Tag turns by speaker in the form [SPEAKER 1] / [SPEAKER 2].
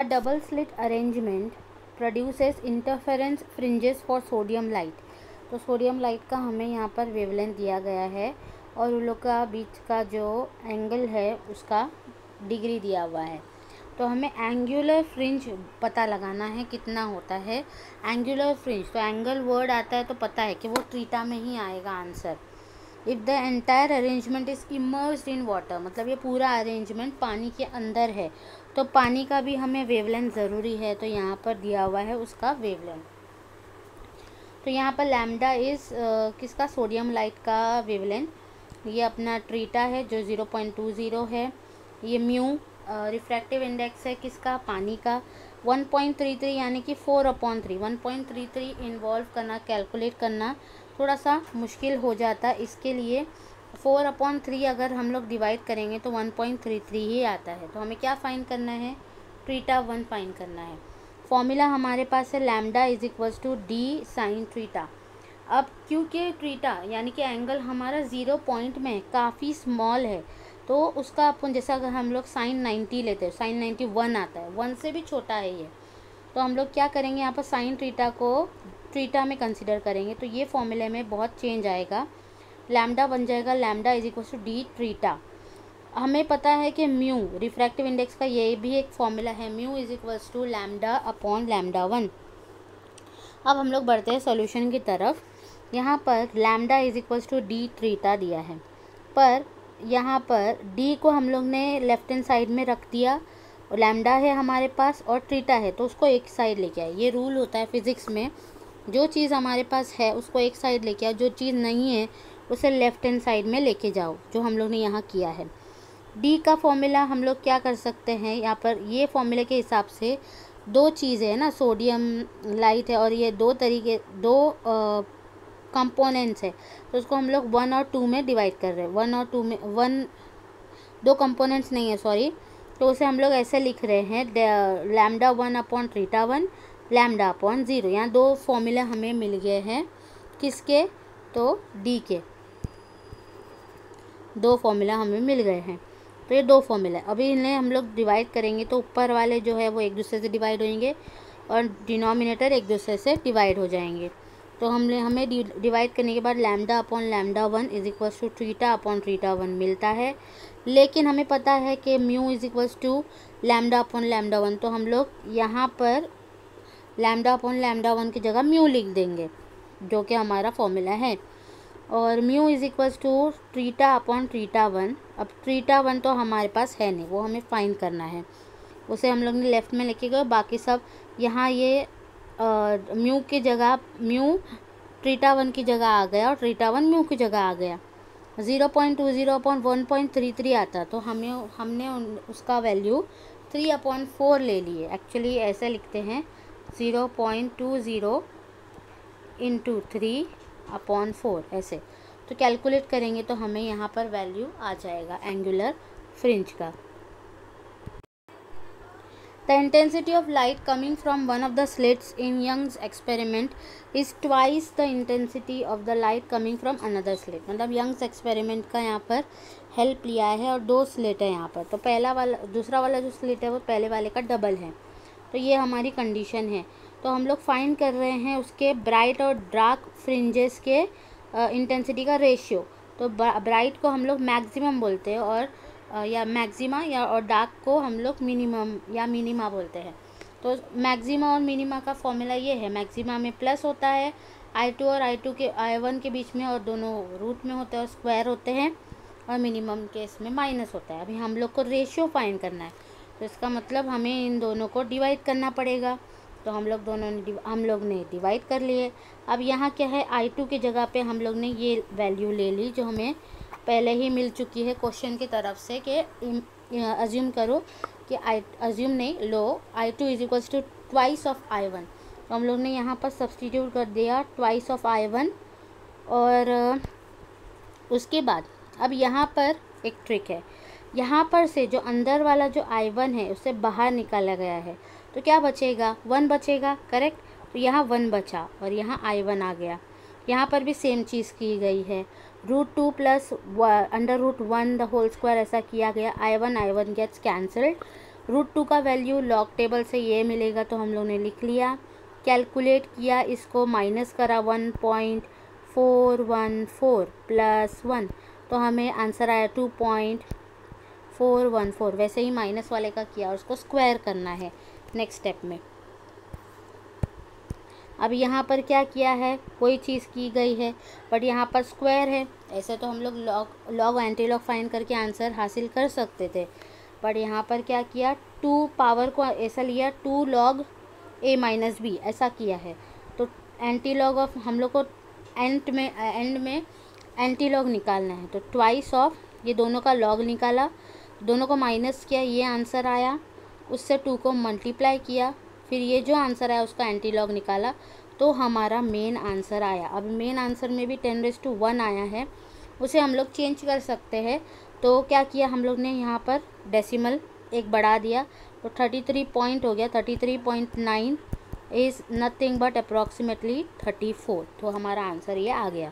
[SPEAKER 1] Double slit arrangement produces interference fringes for sodium light. तो sodium light का हमें यहाँ पर वेवलेंथ दिया गया है और उन लोग का बीच का जो एंगल है उसका डिग्री दिया हुआ है। तो हमें एंगुलर फ्रिंज पता लगाना है कितना होता है एंगुलर फ्रिंज। तो एंगल वर्ड आता है तो पता है कि वो थीटा में ही आएगा answer. If the entire arrangement is immersed in water, मतलब ये पूरा अरेंजमेंट पानी के अंदर है, तो पानी का भी हमें वेवलेंथ ज़रूरी है। तो यहाँ पर दिया हुआ है उसका वेवलेंथ। तो यहाँ पर लैम्डा इज़ किसका, सोडियम लाइट का वेवलेंथ। ये अपना थीटा है जो 0.20 है। ये म्यू रिफ्रैक्टिव इंडेक्स है किसका, पानी का। 1.33 यानी कि 4/3। 1.33 इन्वॉल्व करना, कैलकुलेट करना थोड़ा सा मुश्किल हो जाता है। इसके लिए 4/3 अगर हम लोग डिवाइड करेंगे तो 1.33 ही आता है। तो हमें क्या फाइंड करना है, थीटा 1 फाइंड करना है। फॉर्मूला हमारे पास है lambda is equals to D sine theta. अब क्योंकि थीटा यानी कि एंगल हमारा 0 पॉइंट में काफ़ी स्मॉल है, तो उसका अपन जैसा अगर हम लोग साइन 90 लेते हैं, साइन 91 आता है, 1 से भी छोटा है ये, तो हम लोग क्या करेंगे यहाँ पर साइन थीटा को थीटा में कंसिडर करेंगे। तो ये फॉर्मूले में बहुत चेंज आएगा। लैम्डा बन जाएगा lambda is equal to D theta. हमें पता है कि म्यू रिफ्रैक्टिव इंडेक्स का ये भी एक फॉर्मूला है, mu is equals to lambda upon lambda 1। अब हम लोग बढ़ते हैं सॉल्यूशन की तरफ। यहाँ पर lambda is equals to D theta दिया है, पर यहाँ पर डी को हम लोग ने लेफ्ट हैंड साइड में रख दिया, और लैम्डा है हमारे पास और थीटा है तो उसको एक साइड लेके आए। ये रूल होता है फिज़िक्स में, जो चीज़ हमारे पास है उसको एक साइड लेके आओ, जो चीज़ नहीं है उसे लेफ्ट हैंड साइड में लेके जाओ, जो हम लोग ने यहाँ किया है। डी का फॉर्मूला हम लोग क्या कर सकते हैं, यहाँ पर ये फॉर्मूले के हिसाब से दो चीज़ें हैं ना, सोडियम लाइट है और ये दो कंपोनेंट्स है, तो उसको हम लोग 1 और 2 में डिवाइड कर रहे हैं। 1 और 2 में दो कंपोनेंट्स नहीं है सॉरी, तो उसे हम लोग ऐसे लिख रहे हैं lambda 1 upon theta 1 lambda upon 0। यहाँ दो फॉर्मूले हमें मिल गए हैं, किसके, तो डी के दो फॉर्मूला हमें मिल गए हैं। तो ये दो फॉर्मूला अभी इन्हें हम लोग डिवाइड करेंगे तो ऊपर वाले जो है वो एक दूसरे से डिवाइड होंगे और डिनोमिनेटर एक दूसरे से डिवाइड हो जाएंगे। तो हमें डिवाइड करने के बाद lambda upon lambda 1 is equals to theta upon theta 1 मिलता है। लेकिन हमें पता है कि mu is equals to lambda upon lambda 1, तो हम लोग यहाँ पर लैम्डा अपॉन लैम्डा 1 की जगह म्यू लिख देंगे, जो कि हमारा फॉर्मूला है। और mu is equals to theta upon theta 1। अब थीटा 1 तो हमारे पास है नहीं, वो हमें फाइंड करना है, उसे हम लोग ने लेफ़्ट में लिखे गए। बाकी सब यहाँ ये म्यू की जगह म्यू थीटा 1 की जगह आ गया और थीटा 1 म्यू की जगह आ गया। 0.20 अपॉन 1.33 आता, तो हमने उसका वैल्यू 3/4 ले लिए। एक्चुअली ऐसे लिखते हैं 0.20 इंटू 3/4 ऐसे। तो कैलकुलेट करेंगे तो हमें यहाँ पर वैल्यू आ जाएगा एंगुलर फ्रिंज का। The intensity of light coming from one of the slits in Young's experiment is twice the intensity of the light coming from another slit। मतलब यंग्स एक्सपेरिमेंट का यहाँ पर हेल्प लिया है और दो स्लिट है यहाँ पर, तो पहला वाला दूसरा वाला जो स्लिट है वो पहले वाले का डबल है। तो ये हमारी कंडीशन है। तो हम लोग फाइंड कर रहे हैं उसके ब्राइट और डार्क फ्रिंजेस के इंटेंसिटी का रेशियो। तो ब्राइट को हम लोग मैक्सिमम बोलते हैं और या मैक्सिमा या और डार्क को हम लोग मिनिमम या मिनिमा बोलते हैं। तो मैक्सिमा और मिनिमा का फॉर्मूला ये है, मैक्सिमा में प्लस होता है I2 और I2 के I1 के बीच में और दोनों रूट में होते हैं और स्क्वायर होते हैं, और मिनिमम के इसमें माइनस होता है। अभी हम लोग को रेशियो फाइंड करना है, तो इसका मतलब हमें इन दोनों को डिवाइड करना पड़ेगा। तो हम लोग ने डिवाइड कर लिए। अब यहाँ क्या है, I2 की जगह पे हम लोग ने ये वैल्यू ले ली जो हमें पहले ही मिल चुकी है क्वेश्चन की तरफ से, कि अज्यूम करो कि अज्यूम नहीं लो I2 is equals to twice of I1। तो हम लोग ने यहाँ पर सब्सटीट्यूट कर दिया ट्वाइस ऑफ I1। और उसके बाद अब यहाँ पर एक ट्रिक है, यहाँ पर से जो अंदर वाला जो I1 है उसे बाहर निकाला गया है, तो क्या बचेगा, 1 बचेगा, करेक्ट। तो यहाँ 1 बचा और यहाँ I1 आ गया। यहाँ पर भी सेम चीज़ की गई है, √2 प्लस √1 द होल स्क्वायर ऐसा किया गया। I1 गेट्स कैंसल्ड √2 का वैल्यू लॉग टेबल से ये मिलेगा, तो हम लोग ने लिख लिया। कैलकुलेट किया, इसको माइनस करा 1.414 प्लस 1, तो हमें आंसर आया 2.414। वैसे ही माइनस वाले का किया, उसको स्क्वायर करना है नेक्स्ट स्टेप में। अब यहाँ पर क्या किया है, कोई चीज़ की गई है बट यहाँ पर स्क्वायर है। ऐसे तो हम लोग लॉग एंटी लॉग फाइंड करके आंसर हासिल कर सकते थे, बट यहाँ पर क्या किया, 2 पावर को ऐसा लिया 2 log a माइनस बी, ऐसा किया है। तो एंटी लॉग ऑफ हम लोग को एंड में एंटी लॉग निकालना है, तो ट्वाइस ऑफ ये दोनों का लॉग निकाला, दोनों को माइनस किया, ये आंसर आया। उससे 2 को मल्टीप्लाई किया, फिर ये जो आंसर आया उसका एंटी लॉग निकाला, तो हमारा मेन आंसर आया। अब मेन आंसर में भी 10⁻1 आया है, उसे हम लोग चेंज कर सकते हैं। तो क्या किया हम लोग ने, यहाँ पर डेसिमल एक बढ़ा दिया, तो 33 पॉइंट हो गया। 33.9 इज़ नथिंग बट अप्रॉक्सीमेटली 34, तो हमारा आंसर ये आ गया।